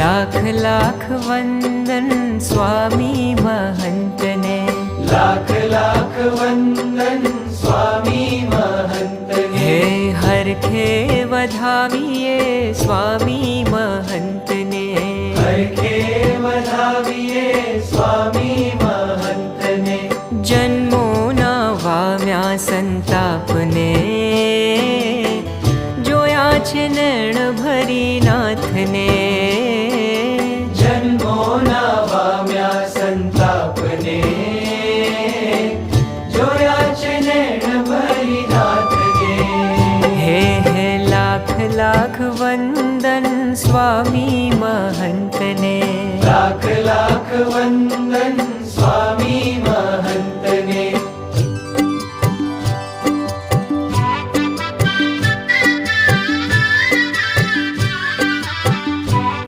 લાખ લાખ વંદન સ્વામી મહંતને, લાખ લાખ વંદન સ્વામી મહંતને. હે હરખે વધાવીએ સ્વામી મહંતને, હરખે વધાવીએ સ્વામી મહંતને. જન્મોના વાવ્યા સંતાપને, જોયા છે નૈણ ભરી નાથને. જન્મોના વામ્યા સંતાપને, જોયા છે નૈણ ભરી નાથને. હે લાખ લાખ વંદન સ્વામી મહંતને, લાખ લાખ વંદન